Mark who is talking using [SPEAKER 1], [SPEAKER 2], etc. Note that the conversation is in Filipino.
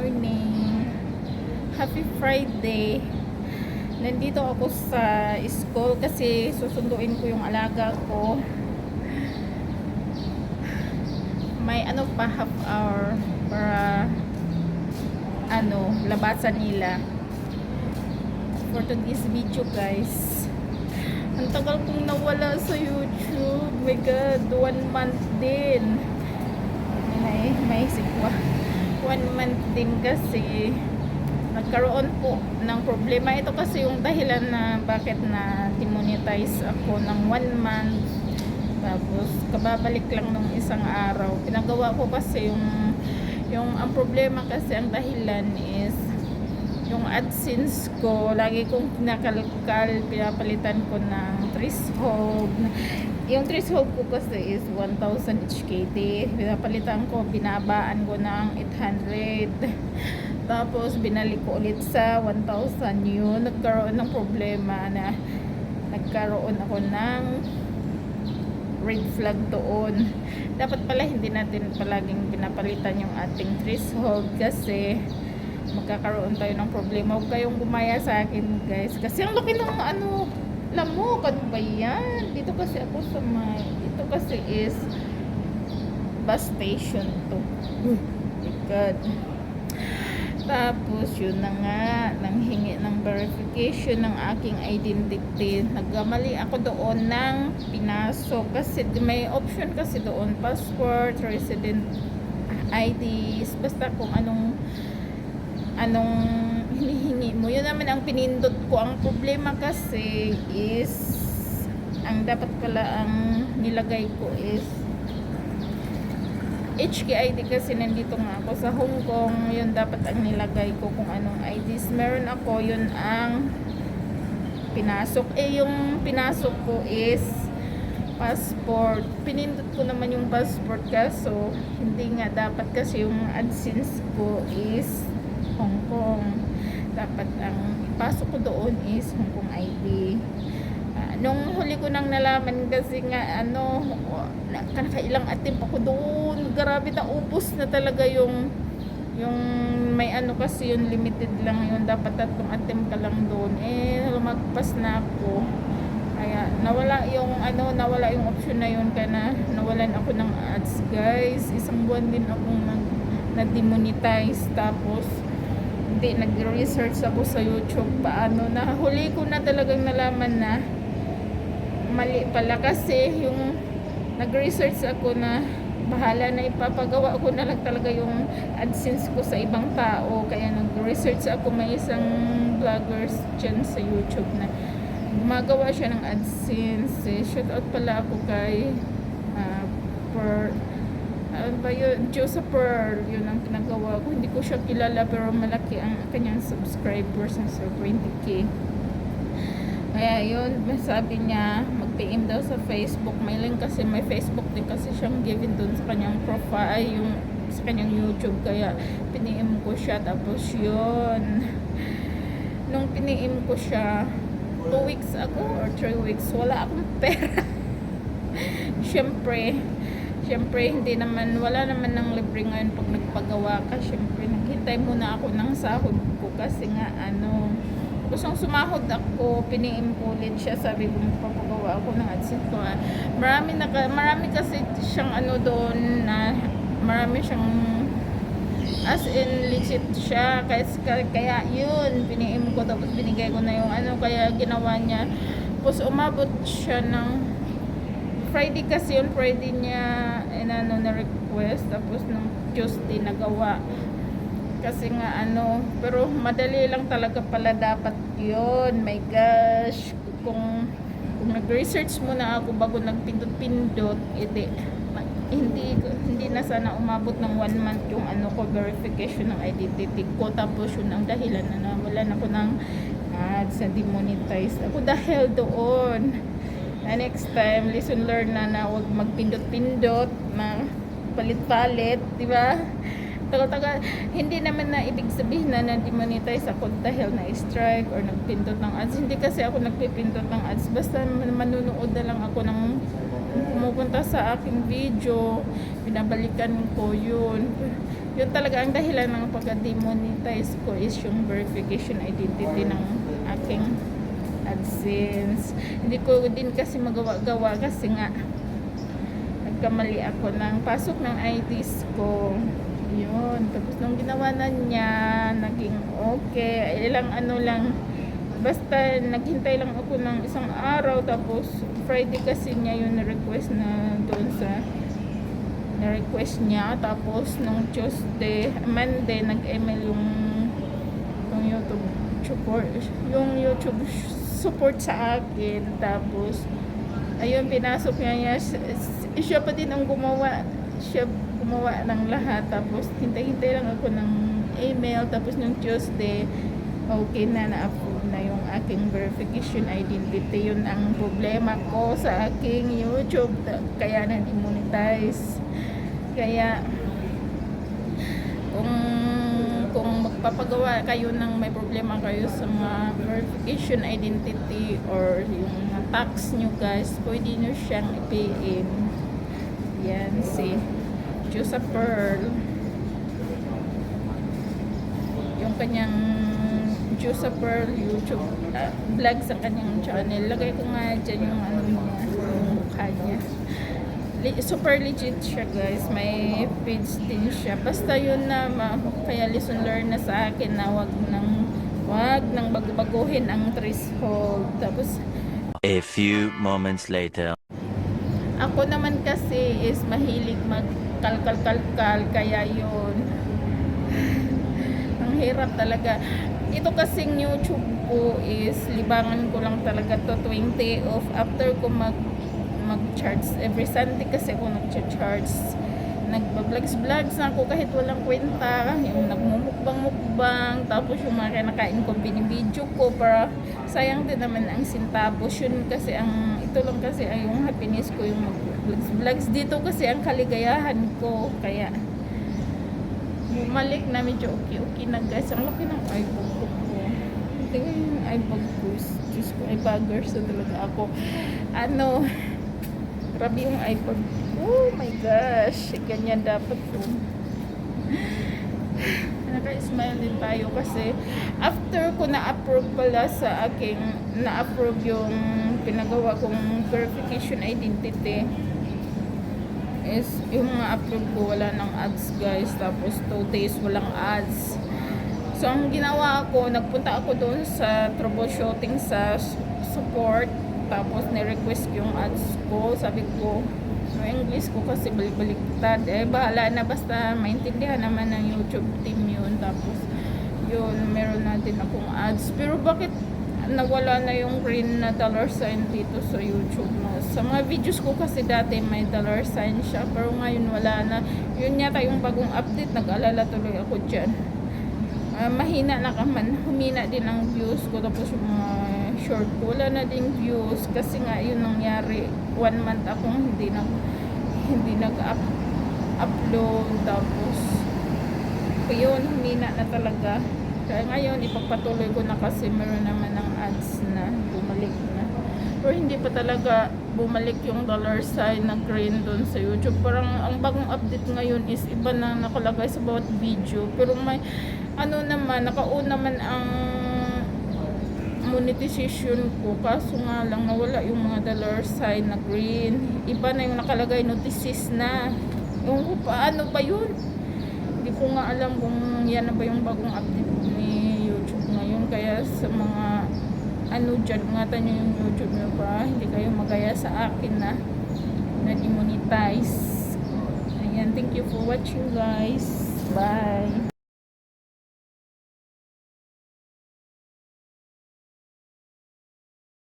[SPEAKER 1] morning. Happy Friday. Nandito ako sa school kasi susunduin ko yung alaga ko. May half hour para labasan nila. For today's video, guys. Ang tagal kong nawala sa YouTube. My God, 1 month din. May sikwa. 1 month din kasi nagkaroon po ng problema. Ito kasi yung dahilan na bakit na demonetize ako ng 1 month. Tapos kababalik lang nung isang araw. Pinagawa ko kasi yung ang problema kasi ang dahilan is yung AdSense ko, lagi kong kinakalkal, pinapalitan ko ng threshold. Yung threshold ko kasi is 1,000 HKD. Pinapalitan ko, binabaan ko ng 800. Tapos binalik ko ulit sa 1,000 yun. Nagkaroon ng problema na nagkaroon ako ng red flag doon. Dapat pala hindi natin palaging pinapalitan yung ating threshold kasi magkakaroon tayo ng problema. Huwag kayong gumaya sa akin, guys, kasi ang laki ng lamok. Ano ba yan? Dito kasi ako sa ito kasi is bus station to. My God. Tapos yun na nga, nanghingi ng verification ng aking identity. Nagkamali ako doon ng pinasok kasi may option kasi doon, passport, resident IDs, basta kung anong hinihingi mo. Yun naman ang pinindot ko. Ang problema kasi is ang dapat pala ang nilagay ko is HKID kasi nandito nga ako sa Hong Kong. Yun dapat ang nilagay ko kung anong IDs meron ako. Yun ang pinasok. Yung pinasok ko is passport. Pinindot ko naman yung passport kaso hindi nga dapat kasi yung AdSense ko is Hong Kong. Dapat ang ipasok ko doon is Hong Kong ID. Nung huli ko nang nalaman kasi nga nakailang attempt ako doon. Grabe na ubos na talaga yung may kasi yung limited lang yun. Dapat 3 attempt ka lang doon. Lumagpas na ako. Kaya nawala yung option na yun. Kaya nawalan ako ng ads, guys. 1 buwan din akong na-demonetize. Tapos hindi nag-research ako sa YouTube paano na huli ko na talagang nalaman na mali pala kasi yung nag-research ako na bahala na ipapagawa ko na lang talaga yung AdSense ko sa ibang tao. Kaya nag-research ako, may isang vloggers dyan sa YouTube na gumagawa siya ng AdSense. Shout out pala ako kay Joseph Pearl. Yun ang pinagawa ko. Hindi ko siya kilala pero malaki ang kanyang subscribers na 20k. Kaya yun, sabi niya mag-PM daw sa Facebook. May link kasi, may Facebook din kasi siyang given dun sa kanyang profile, yung sa kanyang YouTube. Kaya piniem ko siya. Tapos yun, nung piniem ko siya 2 weeks ago or 3 weeks, wala akong pera. Siyempre wala naman ng libre ngayon pag nagpagawa ka. Siyempre naghintay muna ako ng sahod ko kasi nga gustong sumahod ako. Piniim ko ulit siya, sabi ko magpapagawa ako ng AdSense ko. Marami kasi siyang doon na marami siyang as in legit siya. Kaya yun, piniim ko tapos binigay ko na yung kaya ginawa niya. Tapos umabot siya ng Friday kasi yun, Friday niya na request, tapos nung Tuesday nagawa. Kasi nga pero madali lang talaga pala dapat yun. My gosh, kung nag-research muna ako bago nagpindot-pindot, hindi na sana umabot ng 1 month yung verification ng identity ko. Tapos yun ang dahilan na nawalan ako ng ads na demonetize ako dahil doon. Next time, lesson learned na huwag magpindot-pindot na palit-palit, di ba? Tagal-tagal, hindi naman na ibig sabihin na na-demonetize ako dahil na-strike or nagpindot ng ads. Hindi kasi ako nagpipindot ng ads. Basta manunood na lang ako ng pumupunta sa aking video, binabalikan ko yun. Yun talaga ang dahilan ng pagka-demonetize ko is yung verification identity ng aking AdSense. Hindi ko din kasi magawa-gawa kasi nga nagkamali ako ng pasok ng IDs ko. Yun. Tapos nung ginawa na niya, naging okay. Ilang ano lang, basta naghintay lang ako ng isang araw. Tapos Friday kasi niya yung request na doon sa na-request niya. Tapos nung Tuesday, Monday, nag-email yung YouTube support, yung YouTube support sa akin. Tapos ayun, pinasok niya, siya pa din ang gumawa, siya gumawa ng lahat. Tapos hintay-hintay lang ako ng email. Tapos nung Tuesday, okay na, na-approve na yung aking verification identity. Yun ang problema ko sa aking YouTube, kaya na-demonetize. Kaya kung magpapagawa kayo ng may problema kayo sa mga verification identity or yung tax nyo guys, pwede nyo siyang i-PM. Yan si Jusa Pearl, yung kanyang Jusa Pearl YouTube vlog sa kanyang channel. Lagay ko nga dyan yung ano niya, yung mukha niya. Super legit siya guys, may page din siya. Basta yun na kaya lesson learn na sa akin na wag nang baguhin ang threshold. Tapos
[SPEAKER 2] a few moments later,
[SPEAKER 1] ako naman kasi is mahilig magkalkal-kalkal, kaya yun ang hirap talaga. Ito kasing YouTube ko is libangan ko lang talaga to 20 off after ko mag-charge every Sunday kasi ako nag-charge. Nagba-vlogs na ako kahit walang kwenta, yung nagmumukbang, tapos yung mga kinakain ko binibidyo ko para sayang din naman ang sintabos. Yun kasi ito lang kasi ay yung happiness ko, yung mag-vlogs dito kasi ang kaligayahan ko. Kaya bumalik na medyo okay na guys. Ang laki ng iPhone ko. Tingnan yung iPhone ko. Diyos ko, ay baggers na talaga ako. Grabe yung iPhone. Oh my gosh. Ganyan dapat po. Naka-smile din tayo kasi after ko na-approve pala sa aking na-approve yung pinagawa kong verification identity is yung mga upload ko wala ng ads guys. Tapos 2 days walang ads. So ang ginawa ko, nagpunta ako doon sa troubleshooting sa support. Tapos ni-request yung ads ko. Sabi ko, yung English ko kasi balik-baliktad. Bahala na, basta maintindihan naman ng YouTube team yun. Tapos, yun, meron na din akong ads. Pero bakit nawala na yung green na dollar sign dito sa YouTube? No? Sa mga videos ko kasi dati may dollar sign siya. Pero ngayon wala na. Yun yata yung bagong update. Nag-alala tuloy ako dyan. Mahina na kaman. Humina din ang views ko. Tapos yung mga short ko, wala na din views kasi nga yun nangyari. 1 month akong hindi nag-upload. Tapos yun, humina na talaga. Kaya ngayon ipagpatuloy ko na kasi meron naman ng ads na bumalik na. Pero hindi pa talaga bumalik yung dollar sign na green doon sa YouTube. Parang ang bagong update ngayon is iba na nakalagay sa bawat video. Pero may naman, naka-on naman ang monetization ko, kaso nga lang nawala yung mga dollar sign na green. Iba na yung nakalagay, notices na. Yung paano ba yun? Hindi ko nga alam kung yan na ba yung bagong update ni YouTube ngayon. Kaya sa mga dyan, ingatan nyo yung YouTube nyo para hindi kayo magaya sa akin na demonetize. Ayan, thank you for watching guys. Bye.